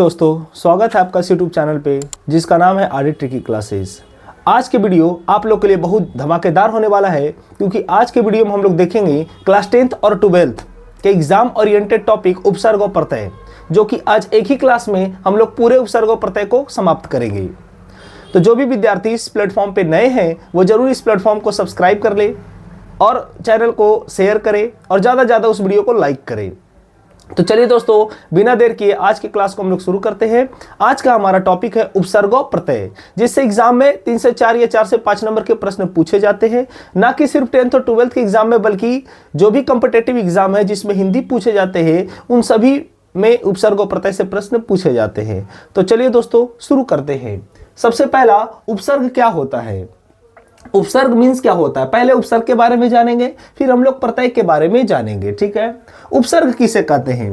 दोस्तों, स्वागत है आपका इस यूट्यूब चैनल पे जिसका नाम है आरडी ट्रिकी क्लासेस। आज के वीडियो आप लोग के लिए बहुत धमाकेदार होने वाला है क्योंकि आज के वीडियो में हम लोग देखेंगे क्लास 10th और 12th के एग्जाम ओरिएंटेड टॉपिक उपसर्ग और प्रत्यय, जो कि आज एक ही क्लास में हम लोग पूरे उपसर्ग और प्रत्यय को समाप्त करेंगे। तो जो भी विद्यार्थी इस प्लेटफॉर्म पे नए हैं वो जरूर इस प्लेटफॉर्म को सब्सक्राइब कर ले और चैनल को शेयर करें और ज़्यादा से ज़्यादा उस वीडियो को लाइक करें। तो चलिए दोस्तों, बिना देर किए आज की क्लास को हम लोग शुरू करते हैं। आज का हमारा टॉपिक है उपसर्ग और प्रत्यय, जिससे एग्जाम में 3 से 4 या 4 से 5 नंबर के प्रश्न पूछे जाते हैं। ना कि सिर्फ 10th और 12th के एग्जाम में, बल्कि जो भी कॉम्पिटिटिव एग्जाम है जिसमें हिंदी पूछे जाते हैं उन सभी में उपसर्ग और प्रत्यय से प्रश्न पूछे जाते हैं। तो चलिए दोस्तों शुरू करते हैं। सबसे पहला, उपसर्ग क्या होता है? उपसर्ग मीन्स क्या होता है? पहले उपसर्ग के बारे में जानेंगे, फिर हम लोग प्रत्यय के बारे में जानेंगे। ठीक है। उपसर्ग किसे कहते हैं?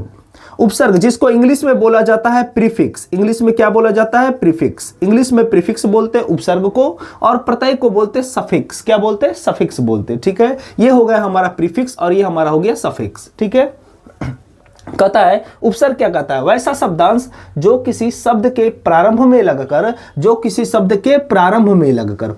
उपसर्ग जिसको इंग्लिश में बोला जाता है प्रीफिक्स। इंग्लिश में क्या बोला जाता है? प्रीफिक्स। इंग्लिश में प्रीफिक्स बोलते हैं उपसर्ग को, और प्रत्यय को बोलते हैं सफिक्स। क्या बोलते हैं? सफिक्स बोलते हैं। ठीक है। ये हो गया हमारा प्रीफिक्स और ये हमारा हो गया सफिक्स। ठीक है। कहता है उपसर्ग क्या कहता है? वैसा शब्दांश जो किसी शब्द के प्रारंभ में लगकर,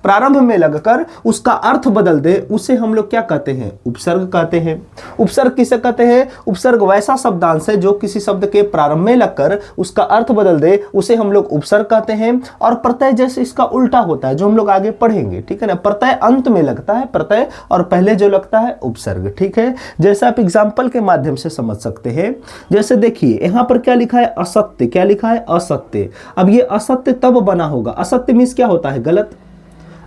प्रारंभ में लगकर उसका अर्थ बदल दे, उसे हम लोग क्या कहते हैं? उपसर्ग कहते हैं। उपसर्ग किसे कहते हैं? उपसर्ग वैसा शब्दांश है जो किसी शब्द के प्रारंभ में लगकर उसका अर्थ बदल दे, उसे हम लोग उपसर्ग कहते हैं। और प्रत्यय जैसे इसका उल्टा होता है, जो हम लोग आगे पढ़ेंगे। ठीक है ना। प्रत्यय अंत में लगता है प्रत्यय, और पहले जो लगता है उपसर्ग। ठीक है। जैसे आप एग्जाम्पल के माध्यम से समझ सकते हैं। जैसे देखिए यहां पर क्या लिखा है? असत्य। क्या लिखा है? असत्य। अब ये असत्य तब बना होगा, असत्य मीन्स क्या होता है? गलत।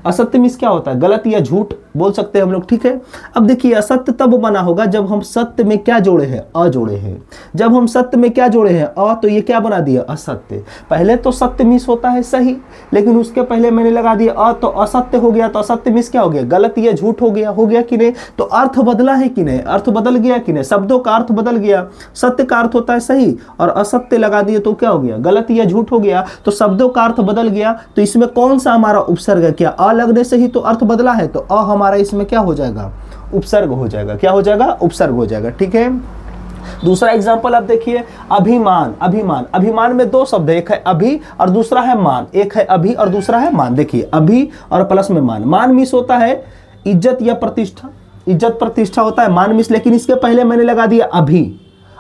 असत्य मीन्स क्या होता है? गलत या झूठ बोल सकते हैं हम लोग। ठीक है। अब देखिए असत्य तब बना होगा जब हम सत्य में क्या जोड़े हैं? अ जोड़े हैं। जब हम सत्य में क्या जोड़े हैं? अ, तो ये क्या बना दिया? असत्य। पहले तो सत्य मीन्स होता है सही, लेकिन उसके पहले मैंने लगा दिया अ, तो असत्य हो गया। तो असत्य मीन्स क्या हो गया? गलत या झूठ हो गया। हो गया कि नहीं? तो अर्थ बदला है कि नहीं? अर्थ बदल गया कि नहीं? शब्दों का अर्थ बदल गया। सत्य का अर्थ होता है सही, और असत्य लगा दिए तो क्या हो गया? गलत या झूठ हो गया। तो शब्दों का अर्थ बदल गया। तो इसमें कौन सा हमारा उपसर्ग है? क्या अ लगने से ही तो अर्थ बदला है, तो अ हमारा इसमें क्या हो जाएगा? उपसर्ग हो जाएगा। क्या हो जाएगा? उपसर्ग हो जाएगा। ठीक है। दूसरा एग्जांपल आप देखिए, अभिमान। अभिमान, अभिमान में दो शब्द है, एक है अभि और दूसरा है मान। एक है अभि और दूसरा है मान। देखिए अभि और प्लस में मान। मान मिस होता है इज्जत या प्रतिष्ठा, इज्जत प्रतिष्ठा होता है मान मिस, लेकिन इसके पहले मैंने लगा दिया अभि।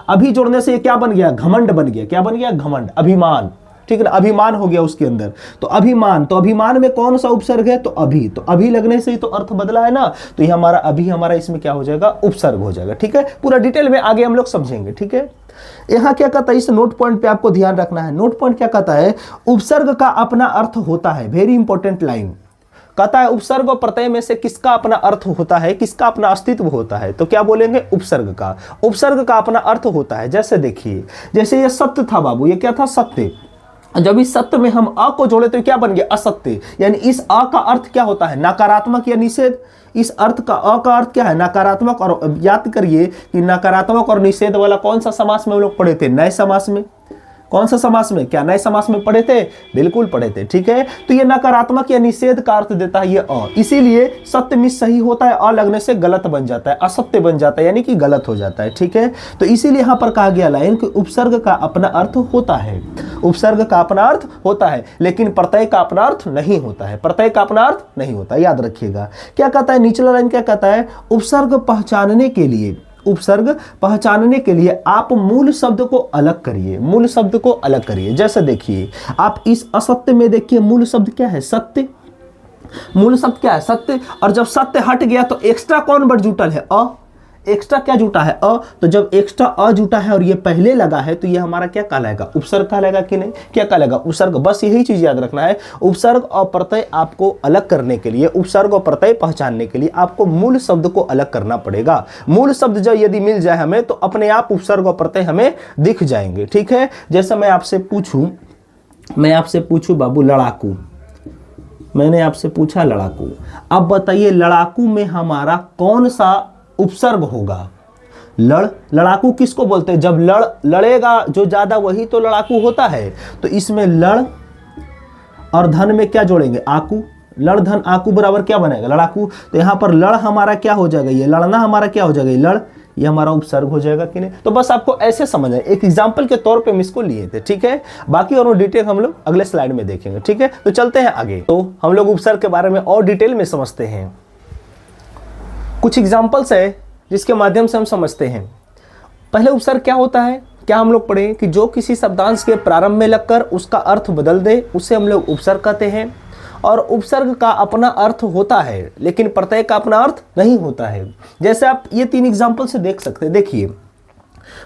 अभि जोड़ने से ये क्या बन गया? घमंड बन गया। क्या बन गया? घमंड। अभिमान। ठीक है ना। अभिमान हो गया उसके अंदर। तो अभिमान, तो अभिमान में कौन सा उपसर्ग है? तो अभी। तो अभी लगने से ही तो अर्थ बदला है ना, तो ये हमारा अभी हमारा इसमें क्या हो जाएगा? उपसर्ग हो जाएगा। ठीक है। पूरा डिटेल में आगे हम लोग समझेंगे। ठीक है। यहां क्या कहता है? इस नोट पॉइंट पे आपको ध्यान रखना है। नोट पॉइंट क्या कहता है? उपसर्ग का अपना अर्थ होता है। Very important line. कहता है उपसर्ग और प्रत्यय में से किसका अपना अर्थ होता है, किसका अपना अस्तित्व होता है? तो क्या बोलेंगे? उपसर्ग का। उपसर्ग का अपना अर्थ होता है। जैसे देखिए, जैसे ये सत्य था बाबू, ये क्या था? सत्य। जब इस सत्य में हम अ को जोड़े तो क्या बन गया? असत्य। यानी इस अ का अर्थ क्या होता है? नकारात्मक या निषेध। इस अर्थ का अ का अर्थ क्या है? नकारात्मक। और याद करिए कि नकारात्मक और निषेध वाला कौन सा समास में हम लोग पढ़े थे? नए समास में। कौन सा समास में? क्या नए समास में पढ़े थे? बिल्कुल पढ़े थे। ठीक है। तो ये नकारात्मक या निषेध का अर्थ देता है ये अ, इसीलिए सत्य मिस सही होता है, अ लगने से गलत बन जाता है, असत्य बन जाता है, यानी कि गलत हो जाता है। ठीक है। तो इसीलिए यहां पर कहा गया लाइन कि उपसर्ग का अपना अर्थ होता है। उपसर्ग का अपना अर्थ होता है, लेकिन प्रत्यय का अपना अर्थ नहीं होता है। प्रत्यय का अपना अर्थ नहीं होता, याद रखिएगा। क्या कहता है निचला लाइन? क्या कहता है? उपसर्ग पहचानने के लिए, उपसर्ग पहचानने के लिए आप मूल शब्द को अलग करिए। मूल शब्द को अलग करिए। जैसे देखिए आप इस असत्य में देखिए, मूल शब्द क्या है? सत्य। मूल शब्द क्या है? सत्य। और जब सत्य हट गया तो एक्स्ट्रा कौन वर्ड जुटल है? अ। एक्स्ट्रा क्या जुटा है? अ। तो जब एक्स्ट्रा अ जुटा है और ये पहले लगा है तो ये हमारा क्या कहलाएगा? उपसर्ग कहलाएगा कि नहीं? क्या कहलाएगा? उपसर्ग। बस यही चीज याद रखना है। उपसर्ग और प्रत्यय आपको अलग करने के लिए, उपसर्ग और प्रत्यय पहचानने के लिए आपको मूल शब्द को अलग करना पड़ेगा। मूल शब्द जब यदि मिल जाए हमें तो अपने आप उपसर्ग और प्रत्यय हमें दिख जाएंगे। ठीक है। जैसे मैं आपसे पूछूं बाबू लड़ाकू, मैंने आपसे पूछा लड़ाकू। अब बताइए लड़ाकू में हमारा कौन सा उपसर्ग होगा? लड़ाकू किसको बोलते हैं? जब लड़ेगा जो ज्यादा वही तो लड़ाकू होता है। तो इसमें लड़ और धन में क्या जोड़ेंगे? आकू। लड़ धन आकू बराबर क्या बनेगा? लड़ाकू। तो यहां पर लड़ हमारा क्या हो जाएगा? ये लड़ना हमारा क्या हो जाएगा? लड़। ये हमारा उपसर्ग हो जाएगा कि नहीं। तो बस आपको ऐसे समझना है, एक एग्जाम्पल के तौर पे हम इसको लिए थे, ठीक है। बाकी और डिटेल हम लोग अगले स्लाइड में देखेंगे, ठीक है। तो चलते हैं आगे, तो हम लोग उपसर्ग के बारे में और डिटेल में समझते हैं। कुछ एग्जाम्पल्स है जिसके माध्यम से हम समझते हैं। पहले उपसर्ग क्या होता है, क्या हम लोग पढ़े कि जो किसी शब्दांश के प्रारंभ में लगकर उसका अर्थ बदल दे उसे हम लोग उपसर्ग कहते हैं। और उपसर्ग का अपना अर्थ होता है लेकिन प्रत्यय का अपना अर्थ नहीं होता है। जैसे आप ये 3 एग्जाम्पल से देख सकते हैं। देखिए,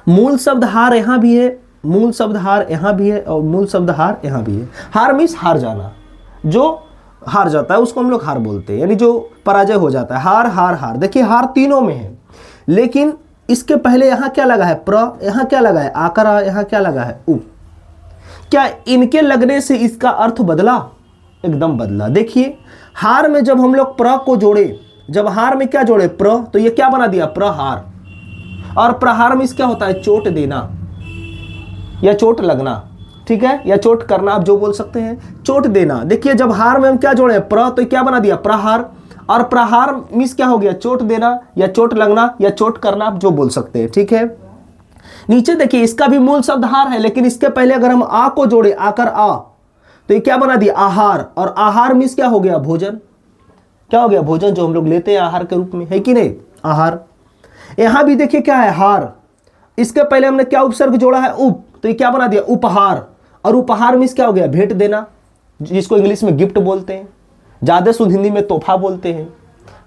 मूल शब्द हार यहाँ भी है, मूल शब्द हार यहाँ भी है और मूल शब्द हार यहाँ भी है। हार मीन्स हार जाना, जो हार जाता है उसको हम लोग हार बोलते हैं, यानी जो पराजय हो जाता है। हार हार हार, देखिए हार तीनों में है, लेकिन इसके पहले यहाँ क्या लगा है, प्र, यहाँ क्या लगा है, आकर, यहाँ क्या लगा है, उ। क्या इनके लगने से इसका अर्थ बदला? एकदम बदला। देखिए, हार में जब हम लोग प्र को जोड़े, जब हार में क्या जोड़े, प्र, तो ये क्या बना दिया, प्रहार। और प्रहार में क्या होता है, चोट देना या चोट लगना, ठीक है, या चोट करना, आप जो बोल सकते हैं, चोट देना। देखिए, जब हार में हम क्या जोड़े, प्र, तो क्या बना दिया, प्रहार। और प्रहार मीन्स क्या हो गया, चोट देना या चोट लगना या चोट करना, आप जो बोल सकते हैं, ठीक है। नीचे देखिए, इसका भी मूल शब्द हार है, लेकिन इसके पहले अगर हम आ को जोड़े, आकर आ, तो ये क्या बना दिया, आहार। और आहार मीन्स क्या हो गया, भोजन। क्या हो गया, भोजन, जो हम लोग लेते हैं आहार के रूप में, है कि नहीं, आहार। यहां भी देखिए क्या है, हार, इसके पहले हमने क्या उपसर्ग जोड़ा है, उप, तो ये क्या बना दिया, उपहार। और उपहार मीन्स क्या हो गया, भेंट देना, जिसको इंग्लिश में गिफ्ट बोलते हैं, ज्यादा शुद्ध हिंदी में तोहफा बोलते हैं,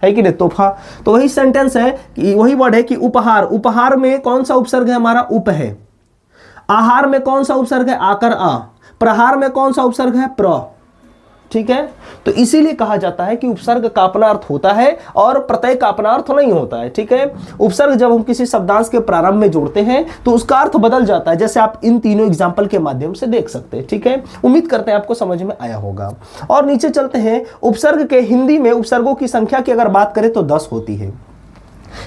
है कि नहीं, तोहफा। तो वही सेंटेंस है कि वही वर्ड है कि उपहार। उपहार में कौन सा उपसर्ग है हमारा, उप है। आहार में कौन सा उपसर्ग है, आकर, आ। प्रहार में कौन सा उपसर्ग है, प्र, ठीक है। तो इसीलिए कहा जाता है कि उपसर्ग का अपना अर्थ होता है और प्रत्यय का अपना अर्थ नहीं होता है, ठीक है। उपसर्ग जब हम किसी शब्दांश के प्रारंभ में जोड़ते हैं तो उसका अर्थ बदल जाता है, जैसे आप इन तीनों एग्जाम्पल के माध्यम से देख सकते हैं, ठीक है। उम्मीद करते हैं आपको समझ में आया होगा। और नीचे चलते हैं, उपसर्ग के हिंदी में उपसर्गों की संख्या की अगर बात करें तो 10 होती है।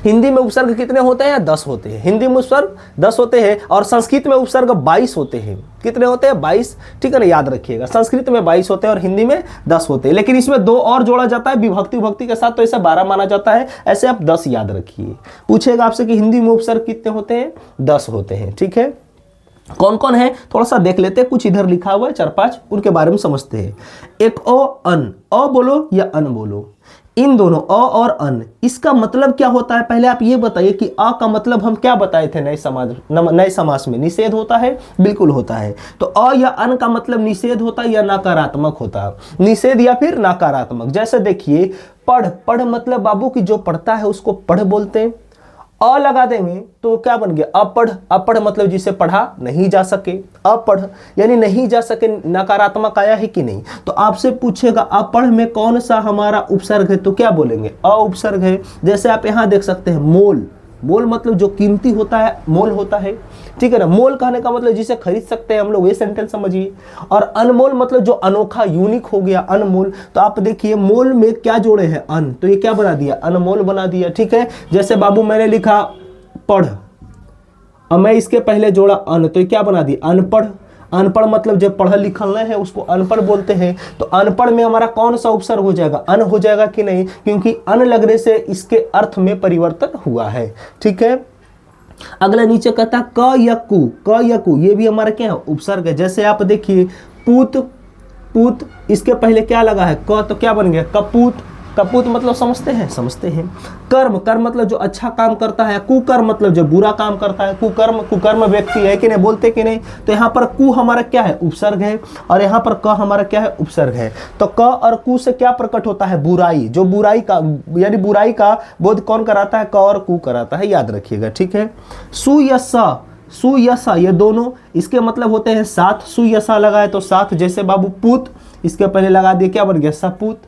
हिंदी में उपसर्ग कितने होते हैं, 10 होते हैं। हिंदी में उपसर्ग 10 होते हैं और संस्कृत में उपसर्ग 22 होते हैं। कितने होते हैं, 22, ठीक है ना, याद रखिएगा। संस्कृत में 22 होते हैं और हिंदी में 10 होते हैं, लेकिन इसमें 2 और जोड़ा जाता है विभक्ति विभक्ति के साथ, तो ऐसा 12 माना जाता है। ऐसे आप 10 याद रखिए। पूछेगा आपसे कि हिंदी में उपसर्ग कितने होते हैं, 10 होते हैं, ठीक है। कौन कौन है थोड़ा सा देख लेते हैं, कुछ इधर लिखा हुआ है 4-5, उनके बारे में समझते हैं। एक अन, अ बोलो या अन बोलो, इन दोनों अ और अन, इसका मतलब क्या होता है, पहले आप ये बताइए कि अ का मतलब हम क्या बताए थे नए समास में, निषेध होता है, बिल्कुल होता है। तो अ या अन का मतलब निषेध होता है या नकारात्मक होता है, निषेध या फिर नकारात्मक। जैसे देखिए, पढ़, पढ़ मतलब बाबू की जो पढ़ता है उसको पढ़ बोलते हैं। अ लगा देंगे तो क्या बन गया, अपढ़। अपढ़ मतलब जिसे पढ़ा नहीं जा सके, अपढ़ यानी नहीं जा सके, नकारात्मक आया है कि नहीं। तो आपसे पूछेगा अपढ़ में कौन सा हमारा उपसर्ग है, तो क्या बोलेंगे, अ उपसर्ग है। जैसे आप यहां देख सकते हैं, मोल, मोल मतलब जो कीमती होता है, मोल होता है, ठीक है ना। मोल कहने का मतलब जिसे खरीद सकते हैं हम लोग, ये सेंटेंस समझिए। और अनमोल मतलब जो अनोखा, यूनिक हो गया, अनमोल। तो आप देखिए, मोल में क्या जोड़े हैं, अन, तो ये क्या बना दिया, अनमोल बना दिया, ठीक है। जैसे बाबू मैंने लिखा पढ़, और मैं इसके पहले जोड़ा अन, तो ये क्या बना दिया, अनपढ़। अनपढ़ मतलब जो पढ़ा लिखल नहीं है उसको अनपढ़ बोलते हैं। तो अनपढ़ में हमारा कौन सा उपसर्ग हो जाएगा, अन हो जाएगा कि नहीं, क्योंकि अन लगने से इसके अर्थ में परिवर्तन हुआ है, ठीक है। अगला नीचे कहता है क या कु, क या कु, ये भी हमारा क्या है, उपसर्ग है। जैसे आप देखिए, पूत, पूत, इसके पहले क्या लगा है, क, तो क्या बन गया, कपूत। कपूत मतलब समझते हैं, समझते हैं। कर्म, कर्म मतलब जो अच्छा काम करता है। कुकर्म मतलब जो बुरा काम करता है। कुकर्म, कुकर्म व्यक्ति है कि नहीं, बोलते कि नहीं। तो यहाँ पर कु हमारा क्या है, उपसर्ग है, और यहाँ पर क हमारा क्या है, उपसर्ग है। तो क और कु से क्या प्रकट होता है, बुराई। जो बुराई का यानी बुराई का बोध कौन कराता है, क और कु कराता है, याद रखिएगा, ठीक है। सु या स, सु या सा, ये दोनों इसके मतलब होते हैं साथ। सु या सा लगाए तो साथ। जैसे बाबू पूत, इसके पहले लगा दिए, क्या बन गया, सपूत,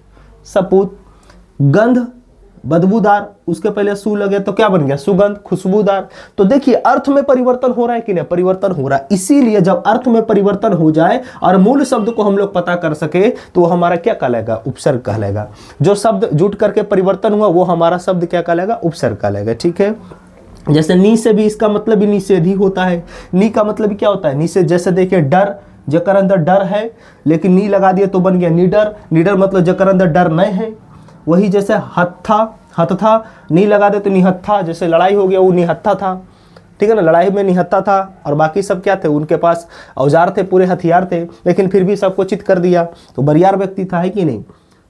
सपूत। गंध, बदबूदार, उसके पहले सु लगे तो क्या बन गया, सुगंध, खुशबूदार। तो देखिए, अर्थ में परिवर्तन हो रहा है कि नहीं, परिवर्तन हो रहा है। इसीलिए जब अर्थ में परिवर्तन हो जाए और मूल शब्द को हम लोग पता कर सके तो हमारा क्या कहलाएगा, उपसर्ग कहलाएगा। जो शब्द जुट करके परिवर्तन हुआ वो हमारा शब्द क्या कहलाएगा, उपसर्ग कहलाएगा, ठीक है। जैसे नी से भी इसका मतलब भी निषेध ही होता है। नी का मतलब क्या होता है, निषेध। जैसे देखिए, डर, जकर अंदर डर है लेकिन नी लगा दिया तो बन गया निडर। निडर मतलब जकर अंदर डर नहीं है। वही जैसे हत्था, हथ था, नी लगा दे तो निहत्था, जैसे लड़ाई हो गया वो निहत्था था, ठीक है ना, लड़ाई में निहत्था था। और बाकी सब क्या थे, उनके पास औजार थे, पूरे हथियार थे, लेकिन फिर भी सबको चित कर दिया, तो बरियार व्यक्ति था, है कि नहीं।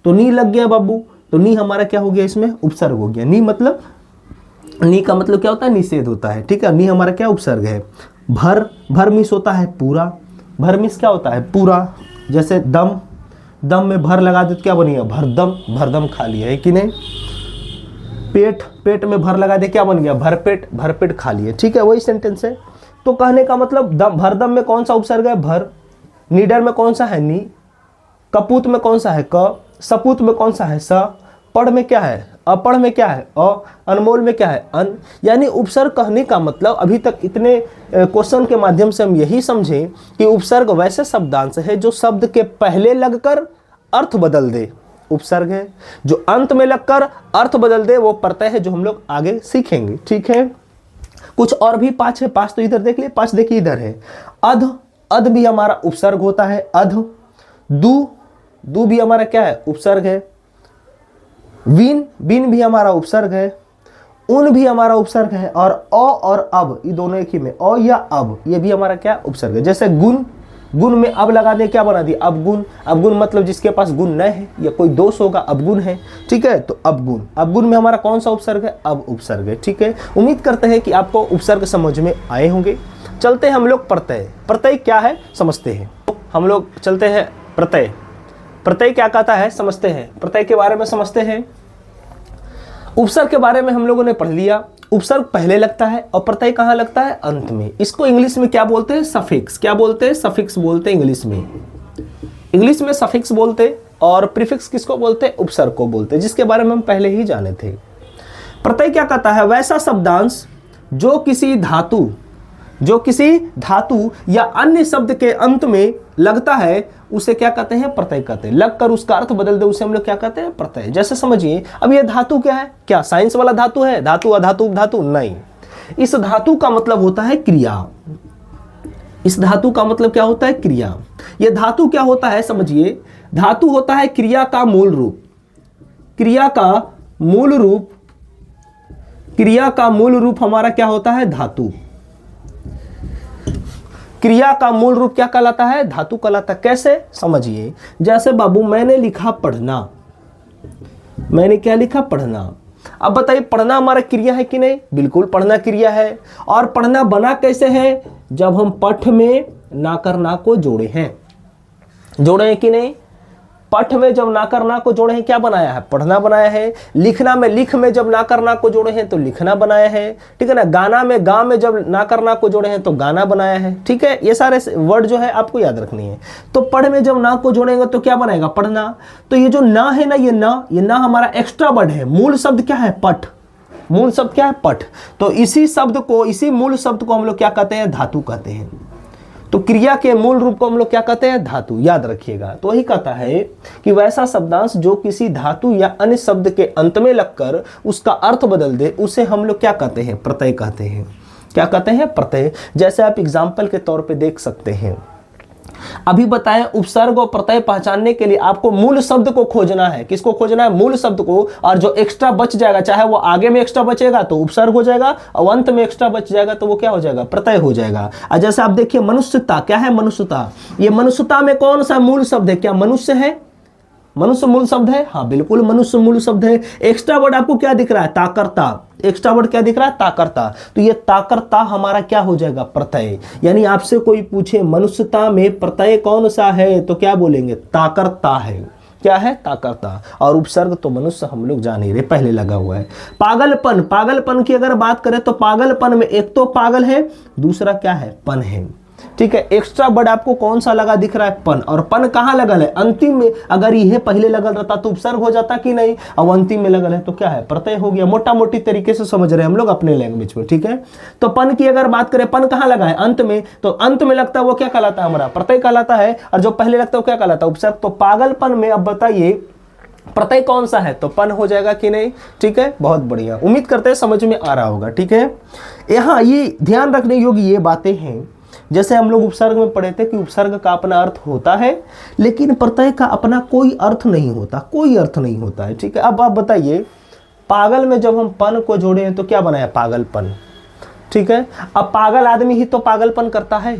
तो नी लग गया बाबू, तो नी हमारा क्या हो गया, इसमें उपसर्ग हो गया। नी मतलब, नी का मतलब क्या होता है, निषेध होता है, ठीक है। नी हमारा क्या उपसर्ग है। भर, भर मिस होता है पूरा, भर मिस क्या होता है, पूरा। जैसे दम, दम में भर लगा दे तो क्या बनेगा, भरदम, भरदम खा लिया, है कि नहीं। पेट, पेट में भर लगा दे क्या बन गया, भरपेट, भरपेट खा लिए, ठीक है, वही सेंटेंस है। तो कहने का मतलब दम, भरदम में कौन सा उपसर्ग है, भर। नीडर में कौन सा है, नी। कपूत में कौन सा है, क। सपूत में कौन सा है, स। पढ़ में क्या है, अपढ़ में क्या है, अ। अनमोल में क्या है, अन। यानी उपसर्ग कहने का मतलब, अभी तक इतने क्वेश्चन के माध्यम से हम यही समझे कि उपसर्ग वैसे शब्दांश है जो शब्द के पहले लगकर अर्थ बदल दे, उपसर्ग है। जो अंत में लगकर अर्थ बदल दे वो प्रत्यय है, जो हम लोग आगे सीखेंगे, ठीक है। कुछ और भी पांच है, पांच तो इधर देख लिए, पांच देखिए इधर है। अध, अध भी हमारा उपसर्ग होता है, अध। दू, दू भी हमारा क्या है, उपसर्ग है। बीन, बीन भी हमारा उपसर्ग है। उन भी हमारा उपसर्ग है। और अ और अब, ये दोनों एक ही में, अ या अब, ये भी हमारा क्या उपसर्ग है। जैसे गुण, गुण में अब लगा दे क्या बना दिया, अवगुण। अवगुण मतलब जिसके पास गुण न है या कोई दोष होगा, अवगुण है, ठीक है। तो अवगुण, अवगुण में हमारा कौन सा उपसर्ग है, अब उपसर्ग है, ठीक है। उम्मीद करते हैं कि आपको उपसर्ग समझ में आए होंगे। चलते हैं हम लोग प्रत्यय, प्रत्यय क्या है समझते हैं। हम लोग चलते हैं प्रत्यय, प्रत्यय क्या कहता है समझते हैं, प्रत्यय के बारे में समझते हैं। उपसर्ग के बारे में हम लोगों ने पढ़ लिया, उपसर्ग पहले लगता है और प्रत्यय कहाँ लगता है, अंत में। इसको इंग्लिश में क्या बोलते हैं, सफिक्स। क्या बोलते हैं, सफिक्स बोलते हैं इंग्लिश में। इंग्लिश में सफिक्स बोलते, और प्रीफिक्स किसको बोलते हैं, उपसर्ग को बोलते हैं, जिसके बारे में हम पहले ही जाने थे। प्रत्यय क्या कहता है, वैसा शब्दांश जो किसी धातु, जो किसी धातु या अन्य शब्द के अंत में लगता है, उसे क्या कहते हैं, प्रत्यय कहते हैं। लगकर उसका अर्थ बदल दे उसे हम लोग क्या कहते हैं, प्रत्यय। जैसे समझिए, अब ये धातु क्या है, क्या साइंस वाला धातु है, धातु अधातु धातु, नहीं। इस धातु का मतलब होता है क्रिया। इस धातु का मतलब क्या होता है, क्रिया। यह धातु क्या होता है समझिए, धातु होता है क्रिया का मूल रूप। क्रिया का मूल रूप, क्रिया का मूल रूप हमारा क्या होता है, धातु। क्रिया का मूल रूप क्या कहलाता है, धातु कहलाता है। कैसे समझिए, जैसे बाबू मैंने लिखा पढ़ना, मैंने क्या लिखा, पढ़ना। अब बताइए, पढ़ना हमारा क्रिया है कि नहीं, बिल्कुल पढ़ना क्रिया है। और पढ़ना बना कैसे है, जब हम पठ में ना कर ना को जोड़े हैं, जोड़े हैं कि नहीं। पठ में जब ना कर ना को जोड़े हैं क्या बनाया है, पढ़ना बनाया है। लिखना में, लिख में जब ना कर ना को जोड़े हैं तो लिखना बनाया है, ठीक है ना। गाना में, गा में जब ना कर ना को जोड़े हैं तो गाना बनाया है, ठीक है। ये सारे वर्ड जो है आपको याद रखनी है। तो पढ़ में जब ना को जोड़ेंगे तो क्या बनाएगा, पढ़ना। तो ये जो ना है ना, ये ना हमारा एक्स्ट्रा वर्ड है। मूल शब्द क्या है, पठ। मूल शब्द क्या है, पठ। तो इसी शब्द को, इसी मूल शब्द को हम लोग क्या कहते हैं, धातु कहते हैं। तो क्रिया के मूल रूप को हम लोग क्या कहते हैं, धातु, याद रखिएगा। तो वही कहता है कि वैसा शब्दांश जो किसी धातु या अन्य शब्द के अंत में लगकर उसका अर्थ बदल दे, उसे हम लोग क्या कहते हैं, प्रत्यय कहते हैं। क्या कहते हैं, प्रत्यय। जैसे आप एग्जाम्पल के तौर पे देख सकते हैं, अभी बताएं, उपसर्ग और प्रत्यय पहचानने के लिए आपको मूल शब्द को खोजना है। किसको खोजना है, मूल शब्द को। और जो एक्स्ट्रा बच जाएगा, चाहे वो आगे में एक्स्ट्रा बचेगा तो उपसर्ग हो जाएगा, और अंत में एक्स्ट्रा बच जाएगा तो वो क्या हो जाएगा, प्रत्यय हो जाएगा। और जैसे आप देखिए, मनुष्यता क्या है, मनुष्यता। ये मनुष्यता में कौन सा मूल शब्द है, क्या मनुष्य है, मनुष्य मूल शब्द है, हाँ बिल्कुल मनुष्य मूल शब्द है। एक्स्ट्रा वर्ड आपको क्या दिख रहा है, ताकरता। एक्स्ट्रा वर्ड क्या दिख रहा है, ताकरता। तो ये ताकरता हमारा क्या हो जाएगा, प्रत्यय। यानी आपसे कोई पूछे मनुष्यता में प्रत्यय कौन सा है, तो क्या बोलेंगे, ताकरता है। क्या है, ताकरता। और उपसर्ग तो मनुष्य हम लोग जान ही रहे, पहले लगा हुआ है। पागलपन, पागलपन की अगर बात करें तो पागलपन में एक तो पागल है, दूसरा क्या है, पन है, ठीक है। एक्स्ट्रा वर्ड आपको कौन सा लगा दिख रहा है, पन। और पन कहाँ लगल है, अंतिम में। अगर यह पहले लगल रहता तो उपसर्ग हो जाता कि नहीं, अब अंतिम में लगल है तो क्या है, प्रत्यय हो गया। मोटा मोटी तरीके से समझ रहे हैं हम लोग अपने लैंग्वेज में, ठीक है। तो पन की अगर बात करें, पन कहाँ लगा है, अंत में। तो अंत में लगता है वो क्या कहलाता है, हमारा प्रत्यय कहलाता है। और जो पहले लगता है वो क्या कहलाता है, उपसर्ग। तो पागलपन में अब बताइए प्रत्यय कौन सा है, तो पन हो जाएगा कि नहीं, ठीक है। बहुत बढ़िया, उम्मीद करते हैं समझ में आ रहा होगा, ठीक है। यहाँ ये ध्यान रखने योग्य ये बातें हैं, जैसे हम लोग उपसर्ग में पढ़े थे कि उपसर्ग का अपना अर्थ होता है, लेकिन प्रत्यय का अपना कोई अर्थ नहीं होता, कोई अर्थ नहीं होता है, ठीक है। अब आप बताइए, पागल में जब हम पन को जोड़े हैं तो क्या बनाया, पागलपन। ठीक है, अब पागल आदमी ही तो पागलपन करता है,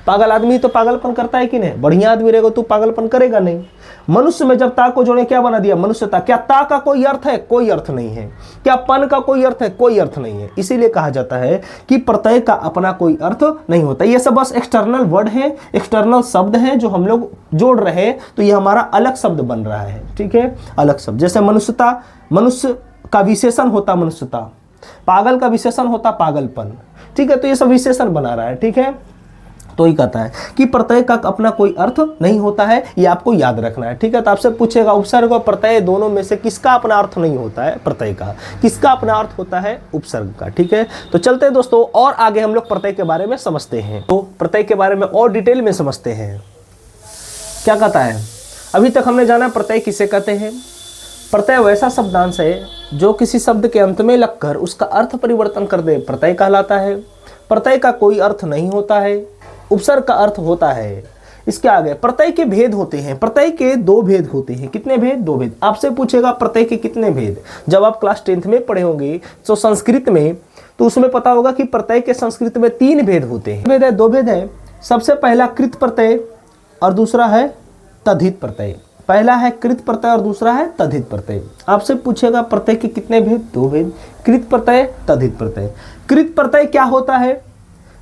पागल आदमी तो पागलपन करता है कि नहीं, बढ़िया आदमी रहेगा तो पागलपन करेगा नहीं। मनुष्य में जब ता को जोड़े क्या बना दिया, मनुष्यता। क्या ता का कोई अर्थ है, कोई अर्थ नहीं है। क्या पन का कोई अर्थ है, कोई अर्थ नहीं है। इसीलिए कहा जाता है कि प्रत्यय का अपना कोई अर्थ नहीं होता। ये सब बस एक्सटर्नल वर्ड है, एक्सटर्नल शब्द है जो हम लोग जोड़ रहे हैं, तो ये हमारा अलग शब्द बन रहा है। ठीक है, अलग शब्द। जैसे मनुष्यता, मनुष्य का विशेषण होता मनुष्यता, पागल का विशेषण होता पागलपन। ठीक है, तो ये सब विशेषण बना रहा है। ठीक है, तो ही कहता है कि प्रत्यय का अपना कोई अर्थ नहीं होता है, ये आपको याद रखना है। ठीक है, तो आपसे पूछेगा उपसर्ग और प्रत्यय दोनों में से किसका अपना अर्थ नहीं होता है, प्रत्यय का। किसका अपना अर्थ होता है, उपसर्ग का। ठीक है, तो चलते हैं दोस्तों और आगे हम लोग प्रत्यय के बारे में समझते हैं। तो प्रत्यय के बारे में और डिटेल में समझते हैं। क्या कहता है, अभी तक हमने जाना प्रत्यय किसे कहते हैं। प्रत्यय वैसा शब्दांश है जो किसी शब्द के अंत में लगकर उसका अर्थ परिवर्तन कर दे, प्रत्यय कहलाता है। प्रत्यय का कोई अर्थ नहीं होता है, उपसर्ग का अर्थ होता है। इसके आगे प्रत्यय के भेद होते हैं। प्रत्यय के दो भेद होते हैं। कितने भेद, दो भेद। आपसे पूछेगा प्रत्यय के कितने भेद, जब आप क्लास 10th में पढ़े होंगे तो संस्कृत में, तो उसमें पता होगा कि प्रत्यय के संस्कृत में 3 भेद होते हैं। भेद है, 2 भेद है। सबसे पहला कृत प्रत्यय और दूसरा है तद्धित प्रत्यय। पहला है कृत प्रत्यय और दूसरा है तद्धित प्रत्यय। आपसे पूछेगा प्रत्यय के कितने भेद, 2 भेद। कृत प्रत्यय, तद्धित प्रत्यय। कृत प्रत्यय क्या होता है,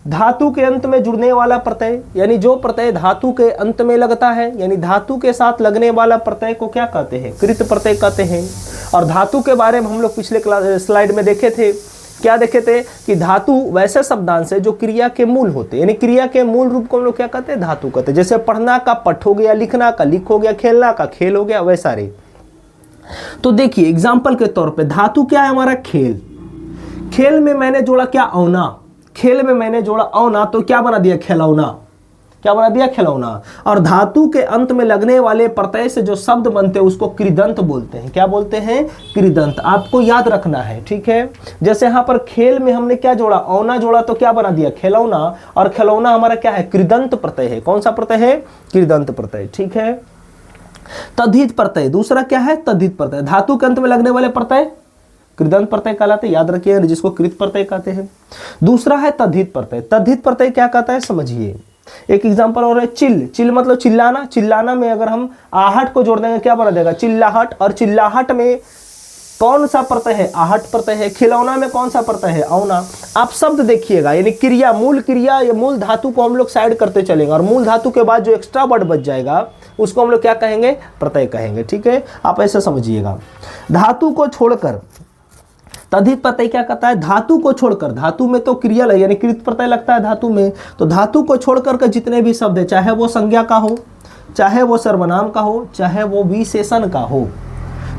धातु के अंत में जुड़ने वाला प्रत्यय, यानी जो प्रत्यय धातु के अंत में लगता है, यानी धातु के साथ लगने वाला प्रत्यय को क्या कहते हैं, कृत प्रत्यय कहते हैं। और धातु के बारे में हम लोग पिछले स्लाइड में देखे थे, क्या देखे थे कि धातु वैसे शब्दांश है जो क्रिया के मूल होते हैं, यानी क्रिया के मूल रूप को हम लोग क्या कहते हैं, धातु कहते हैं। जैसे पढ़ना का पठ हो गया, लिखना का लिख हो गया, खेलना का खेल हो गया, वैसा रे। तो देखिए एग्जाम्पल के तौर पे धातु क्या है हमारा, खेल। खेल में मैंने जोड़ा क्या, औना। खेल में मैंने जोड़ा औना, तो क्या बना दिया, खिलौना। क्या बना दिया, खिलौना। और धातु के अंत में लगने वाले प्रत्यय से जो शब्द बनते हैं उसको कृदंत बोलते हैं। क्या बोलते हैं, कृदंत। आपको याद रखना है। ठीक है, जैसे यहाँ पर खेल में हमने क्या जोड़ा, औना जोड़ा, तो क्या बना दिया, खिलौना। और खिलौना हमारा क्या है, कृदंत प्रत्यय है। कौन सा प्रत्यय है, कृदंत प्रत्यय। ठीक है, तद्धित प्रत्यय दूसरा क्या है, तद्धित प्रत्यय। धातु के अंत में लगने वाले प्रत्यय कृदंत प्रत्यय कहलाते, याद रखिए, जिसको कृत प्रत्यय कहते हैं। दूसरा है तद्धित प्रत्यय। तद्धित प्रत्यय क्या कहता है, समझिए। एक एग्जांपल और है चिल। चिल मतलब चिल्लाना। चिल्लाना में अगर हम आहट को जोड़ देंगे क्या बना देगा, चिल्लाहट। और चिल्लाहट में कौन सा प्रत्यय है, आहट प्रत्यय है। खिलौना में कौन सा प्रत्यय है, औना। आप शब्द देखिएगा, यानी क्रिया, मूल क्रिया या मूल धातु को हम लोग साइड करते चलेंगे, और मूल धातु के बाद जो एक्स्ट्रा वर्ड बच जाएगा उसको हम लोग क्या कहेंगे, प्रत्यय कहेंगे। ठीक है, आप ऐसे समझिएगा। धातु को छोड़कर तद्धित प्रत्यय क्या कहता है, धातु को छोड़कर। धातु में तो क्रिया लगे, यानी कृत प्रत्यय लगता है धातु में, तो धातु को छोड़कर के जितने भी शब्द है, चाहे वो संज्ञा का हो, चाहे वो सर्वनाम का हो, चाहे वो विशेषण का हो,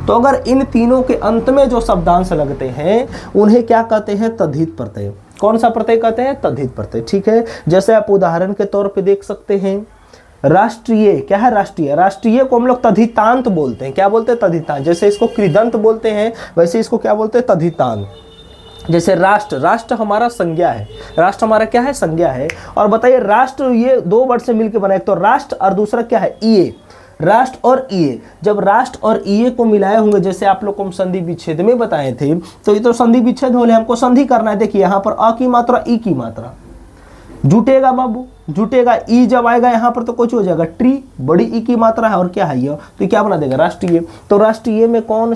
तो अगर इन तीनों के अंत में जो शब्दांश लगते हैं उन्हें क्या कहते हैं, तद्धित प्रत्यय। कौन सा प्रत्यय कहते हैं, तद्धित प्रत्यय। ठीक है, जैसे आप उदाहरण के तौर पे देख सकते हैं, राष्ट्रीय। क्या है, राष्ट्रीय। राष्ट्रीय को हम लोग तद्धितांत बोलते हैं। क्या बोलते हैं, तद्धितांत। जैसे इसको कृदंत बोलते हैं वैसे इसको क्या बोलते हैं, तद्धितांत। जैसे राष्ट्र। राष्ट्र हमारा संज्ञा है। राष्ट्र हमारा क्या है, संज्ञा है। और बताइए राष्ट्र ये 2 वर्ड से मिलकर बना है, तो राष्ट्र और दूसरा क्या है, ईए। राष्ट्र और ईए, जब राष्ट्र और ईए को मिलाए होंगे, जैसे आप लोग को हम संधि विच्छेद में बताए थे, तो ये तो संधि विच्छेद होले, हमको संधि करना है। देखिए यहाँ पर अ की मात्रा, ई की मात्रा, जुटेगा बाबू, जुटेगा। ई जब आएगा यहाँ पर तो कुछ हो जाएगा, ट्री, बड़ी ई की मात्रा है और क्या है ये, तो क्या बना देगा, राष्ट्रीय। तो राष्ट्रीय में कौन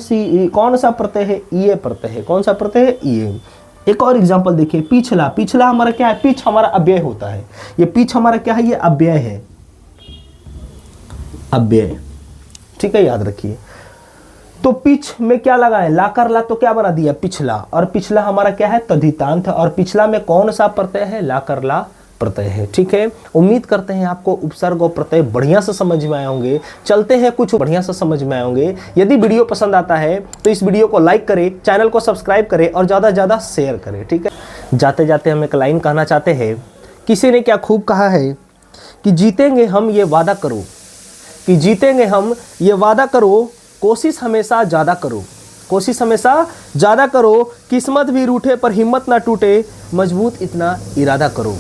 सा प्रत्यय है, ईए प्रत्यय है। कौन सा प्रत्यय है, ईए। एक और एग्जांपल देखिए, पिछला। पिछला हमारा क्या है, पिछ हमारा अव्यय होता है। ये पिछ हमारा क्या है, ये अव्यय है, अव्यय। ठीक है, याद रखिए। तो पिछ में क्या लगा है, ला कर ला, तो क्या बना दिया, पिछला। और पिछला हमारा क्या है, तद्धितांत। और पिछला में कौन सा प्रत्यय है, ला कर ला प्रत्यय है। ठीक है, उम्मीद करते हैं आपको उपसर्ग और प्रत्यय बढ़िया से समझ में आए होंगे। चलते हैं कुछ बढ़िया से समझ में आए होंगे। यदि वीडियो पसंद आता है तो इस वीडियो को लाइक करें, चैनल को सब्सक्राइब करें और ज़्यादा से ज़्यादा शेयर करें। ठीक है, जाते जाते हम एक लाइन कहना चाहते हैं। किसी ने क्या खूब कहा है कि जीतेंगे हम ये वादा करो, कि जीतेंगे हम ये वादा करो, कोशिश हमेशा ज़्यादा करो, कोशिश हमेशा ज़्यादा करो, किस्मत भी रूठे पर हिम्मत ना टूटे, मजबूत इतना इरादा करो।